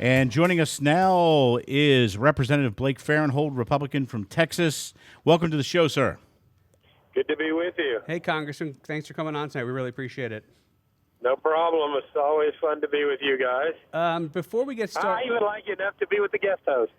And joining us now is Representative Blake Farenthold, Republican from Texas. Welcome to the show, sir. Good to be with you. Hey, Congressman. Thanks for coming on tonight. We really appreciate it. No problem. It's always fun to be with you guys. Before we get started... I even like you enough to be with the guest host.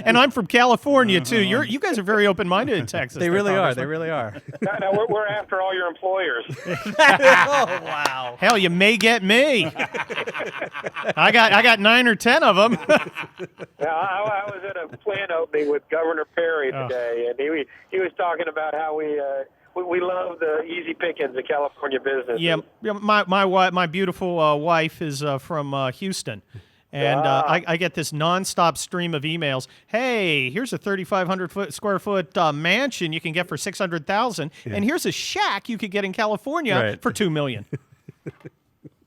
And I'm from California, too. You guys are very open-minded in Texas. They really are. They really are. No, we're after all your employers. Oh, wow. Hell, you may get me. I got 9 or 10 of them. Now, I was at a plant opening with Governor Perry today, and he was talking about how we love the easy pickings of California business. Yeah, my beautiful wife is from Houston. And I get this nonstop stream of emails. Hey, here's a 3,500 square foot mansion you can get for $600,000, and here's a shack you could get in California for $2 million.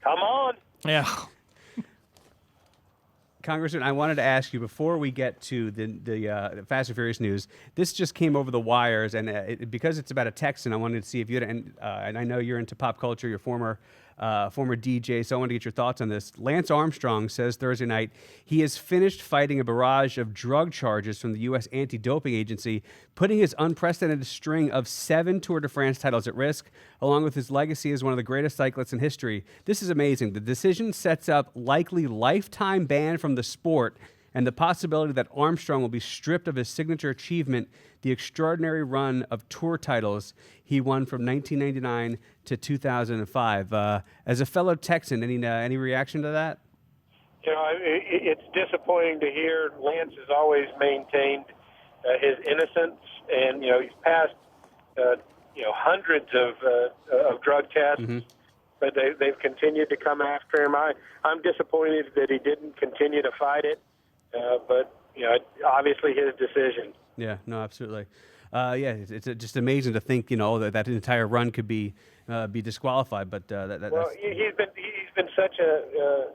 Come on. Yeah. Congressman, I wanted to ask you before we get to the Fast and Furious news. This just came over the wires, and because it's about a Texan, I wanted to see if you had. And I know you're into pop culture. You're former DJ, so I want to get your thoughts on this. Lance Armstrong says Thursday night he has finished fighting a barrage of drug charges from the U.S. Anti-Doping Agency, putting his unprecedented string of 7 Tour de France titles at risk, along with his legacy as one of the greatest cyclists in history. This is amazing. The decision sets up likely lifetime ban from the sport and the possibility that Armstrong will be stripped of his signature achievement, the extraordinary run of tour titles he won from 1999 to 2005. As a fellow Texan, any reaction to that? You know, it's disappointing to hear. Lance has always maintained his innocence, and he's passed hundreds of drug tests, but they've continued to come after him. I'm disappointed that he didn't continue to fight it. But obviously his decision. Yeah, no, absolutely. It's just amazing to think, that entire run could be disqualified. But he's been such a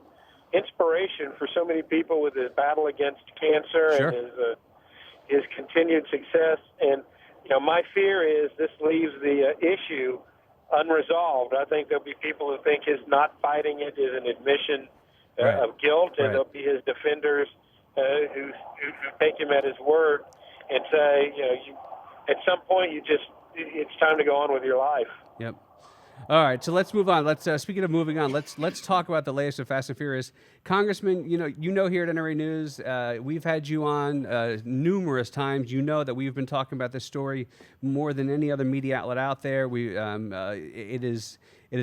inspiration for so many people with his battle against cancer and his continued success. And my fear is this leaves the issue unresolved. I think there'll be people who think his not fighting it is an admission of guilt, and there'll be his defenders who take him at his word and say, at some point it's time to go on with your life. Yep. All right, so let's move on. Speaking of moving on, let's talk about the latest of Fast and Furious. Congressman, here at NRA News, we've had you on numerous times. You know that we've been talking about this story more than any other media outlet out there. It is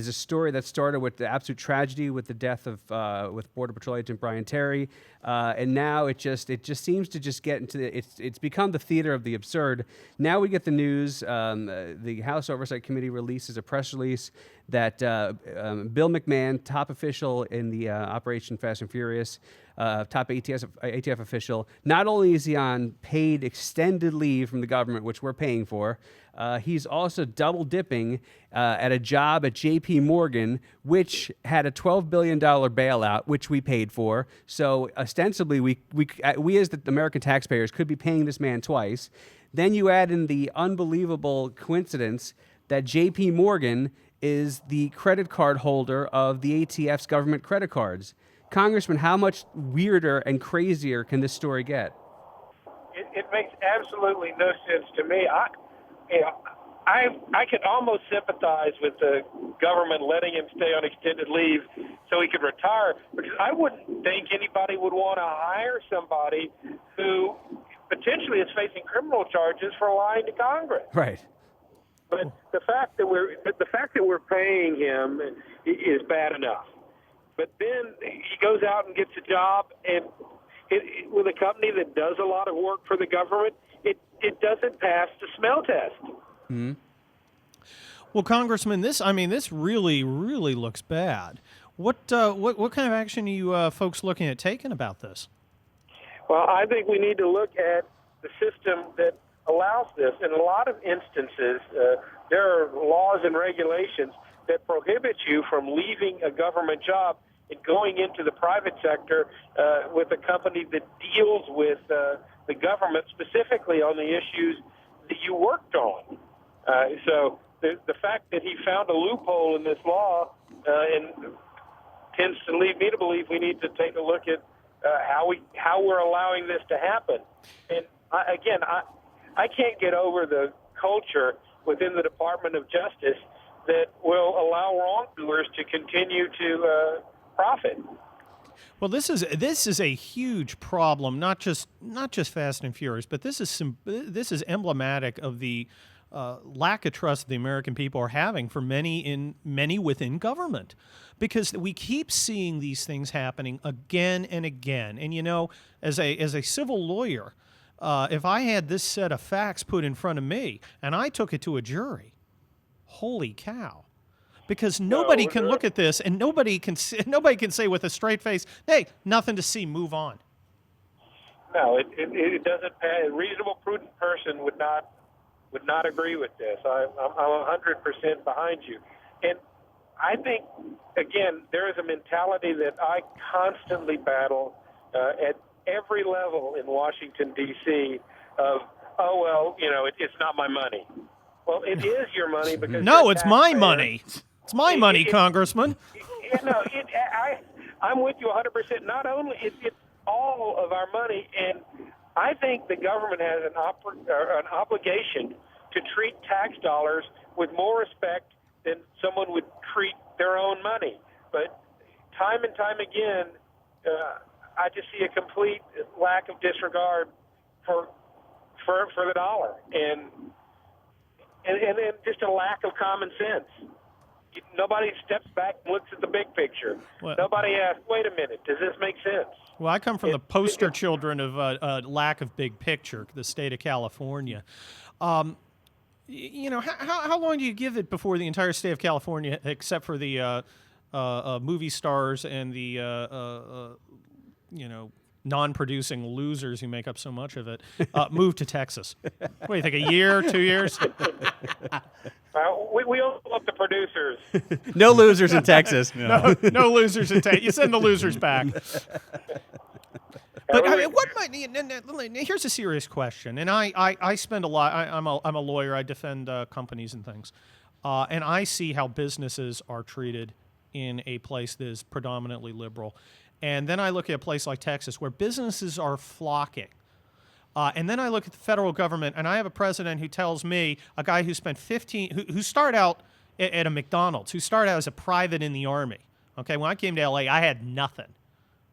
a story that started with the absolute tragedy with the death of with Border Patrol agent Brian Terry, and now it just seems to just get into it's become the theater of the absurd. Now we get the news. The House Oversight Committee releases a press release that Bill McMahon, top official in the Operation Fast and Furious, top ATF official, not only is he on paid extended leave from the government, which we're paying for, he's also double dipping at a job at J.P. Morgan, which had a $12 billion bailout, which we paid for. So ostensibly, we as the American taxpayers could be paying this man twice. Then you add in the unbelievable coincidence that J.P. Morgan is the credit card holder of the ATF's government credit cards. Congressman, how much weirder and crazier can this story get? It makes absolutely no sense to me. I could almost sympathize with the government letting him stay on extended leave so he could retire, because I wouldn't think anybody would want to hire somebody who potentially is facing criminal charges for lying to Congress. Right. But the fact that we're paying him is bad enough. But then he goes out and gets a job with a company that does a lot of work for the government. It doesn't pass the smell test. Mm-hmm. Well, Congressman, this really, really looks bad. What kind of action are you folks looking at taking about this? Well, I think we need to look at the system that allows this. In a lot of instances, there are laws and regulations that prohibit you from leaving a government job and going into the private sector with a company that deals with the government specifically on the issues that you worked on. So the fact that he found a loophole in this law and tends to lead me to believe we need to take a look at how we're allowing this to happen. And I can't get over the culture within the Department of Justice that will allow wrongdoers to continue to profit. Well, this is a huge problem, not just Fast and Furious, but this is emblematic of the lack of trust the American people are having for many within government, because we keep seeing these things happening again and again. And as a civil lawyer, if I had this set of facts put in front of me and I took it to a jury, holy cow! Because nobody can look at this and nobody can say with a straight face, "Hey, nothing to see, move on." No, it doesn't. A reasonable, prudent person would not agree with this. I'm 100% behind you, and I think again there is a mentality that I constantly battle at every level in Washington D.C. of, oh well, it's not my money. Well, it is your money because no, it's my money. It's my money, Congressman. I'm with you 100%. Not only it's all of our money, and I think the government has an obligation to treat tax dollars with more respect than someone would treat their own money. But time and time again, I just see a complete lack of disregard for the dollar, and then just a lack of common sense. Nobody steps back and looks at the big picture. Well, nobody asks, wait a minute, does this make sense? Well, I come from the poster children of lack of big picture, the state of California. How long do you give it before the entire state of California, except for the movie stars and the non-producing losers who make up so much of it, move to Texas? What do you think, a year, 2 years? We all love the producers. No losers in Texas. No losers in Texas. You send the losers back. But here's a serious question, and I spend a lot. I'm a lawyer. I defend companies and things, and I see how businesses are treated in a place that is predominantly liberal, and then I look at a place like Texas where businesses are flocking. And then I look at the federal government, and I have a president who tells me, a guy who spent who started out at a McDonald's, who started out as a private in the Army. Okay, when I came to LA, I had nothing.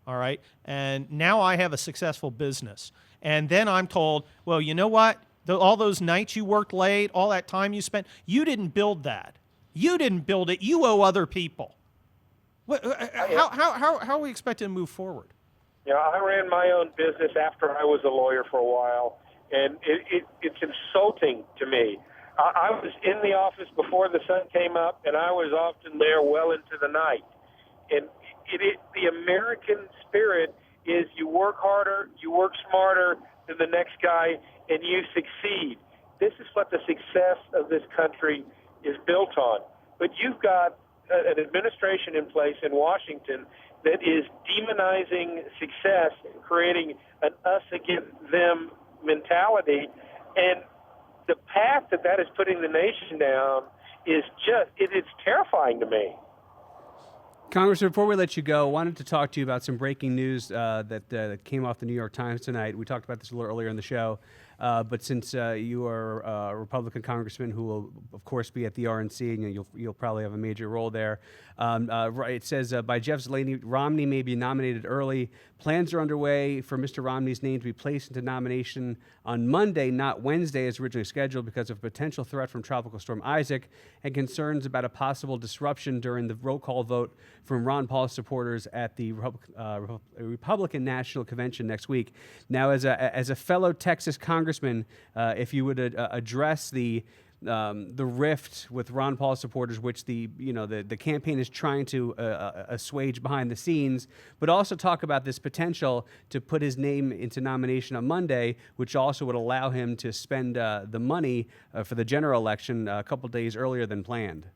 All right, and now I have a successful business. And then I'm told, well, you know what? All those nights you worked late, all that time you spent, you didn't build that. You didn't build it. You owe other people. How are we expected to move forward? I ran my own business after I was a lawyer for a while, and it's insulting to me. I was in the office before the sun came up, and I was often there well into the night. And the American spirit is you work harder, you work smarter than the next guy, and you succeed. This is what the success of this country is built on. But you've got an administration in place in Washington that is demonizing success, creating an us against them mentality, and the path that is putting the nation down is it's terrifying to me. Congressman, before we let you go, I wanted to talk to you about some breaking news that came off the New York Times tonight. We talked about this a little earlier in the show, but since you are a Republican congressman who will, of course, be at the RNC, and you'll probably have a major role there. It says, by Jeff Zeleny, Romney may be nominated early. Plans are underway for Mr. Romney's name to be placed into nomination on Monday, not Wednesday as originally scheduled, because of a potential threat from Tropical Storm Isaac and concerns about a possible disruption during the roll call vote from Ron Paul supporters at the Republican National Convention next week. Now, as a fellow Texas congressman, if you would address the rift with Ron Paul supporters, which the campaign is trying to assuage behind the scenes, but also talk about this potential to put his name into nomination on Monday, which also would allow him to spend the money for the general election a couple days earlier than planned.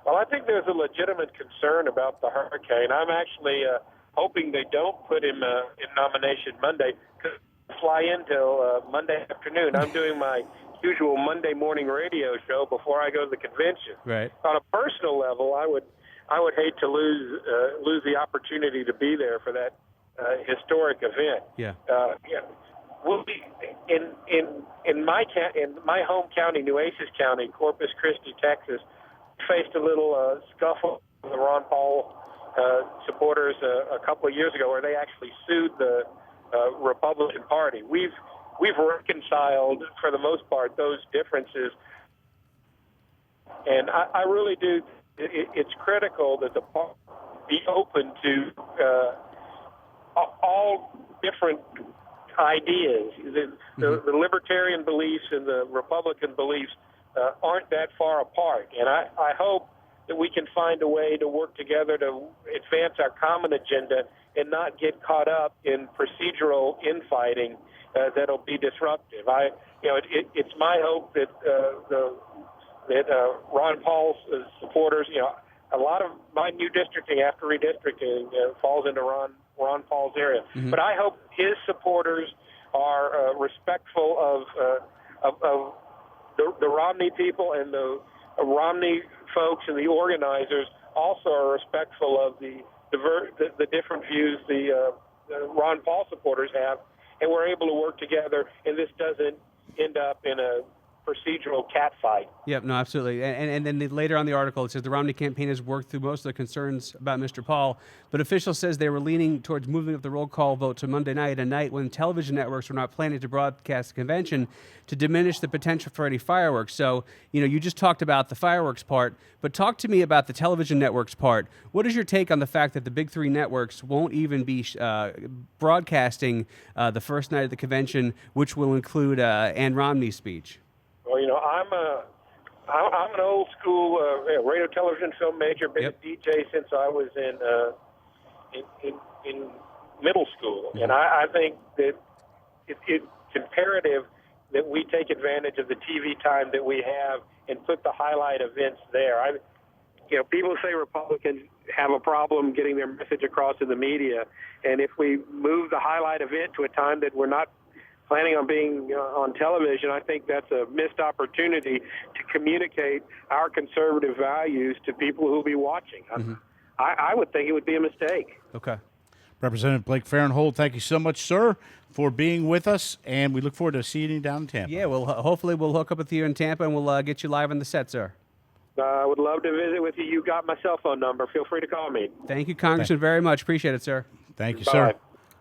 Well, I think there's a legitimate concern about the hurricane. I'm actually hoping they don't put him in nomination Monday, because I fly in till Monday afternoon. I'm doing my usual Monday morning radio show before I go to the convention. Right. On a personal level, I I would hate to lose the opportunity to be there for that historic event. Yeah. Yeah. We'll be in my home county, Nueces County, Corpus Christi, Texas. Faced a little scuffle with the Ron Paul supporters a couple of years ago, where they actually sued the Republican Party. We've reconciled, for the most part, those differences, and I really do. It's critical that the party be open to all different ideas. The libertarian beliefs and the Republican beliefs aren't that far apart, and I hope that we can find a way to work together to advance our common agenda and not get caught up in procedural infighting that'll be disruptive. It's my hope that Ron Paul's supporters, a lot of my new districting after redistricting falls into Ron Paul's area. Mm-hmm. But I hope his supporters are respectful of the Romney people, and the Romney folks and the organizers also are respectful of the different views the Ron Paul supporters have, and we're able to work together, and this doesn't end up in a procedural catfight. Yep, no, absolutely. And then later on the article, it says the Romney campaign has worked through most of the concerns about Mr. Paul, but officials says they were leaning towards moving up the roll call vote to Monday night, a night when television networks were not planning to broadcast the convention, to diminish the potential for any fireworks. So, you just talked about the fireworks part, but talk to me about the television networks part. What is your take on the fact that the big three networks won't even be broadcasting the first night of the convention, which will include Ann Romney's speech? Well, I'm an old school radio, television, film major. Been a DJ since I was in middle school, and I think that it's imperative that we take advantage of the TV time that we have and put the highlight events there. People say Republicans have a problem getting their message across in the media, and if we move the highlight event to a time that we're not planning on being on television, I think that's a missed opportunity to communicate our conservative values to people who will be watching. Mm-hmm. I would think it would be a mistake. Okay. Representative Blake Farenthold, thank you so much, sir, for being with us, and we look forward to seeing you down in Tampa. Yeah, well, hopefully we'll hook up with you in Tampa, and we'll get you live on the set, sir. I would love to visit with you. You got my cell phone number. Feel free to call me. Thank you, Congressman, very much. Appreciate it, sir. Thank you, Bye. sir.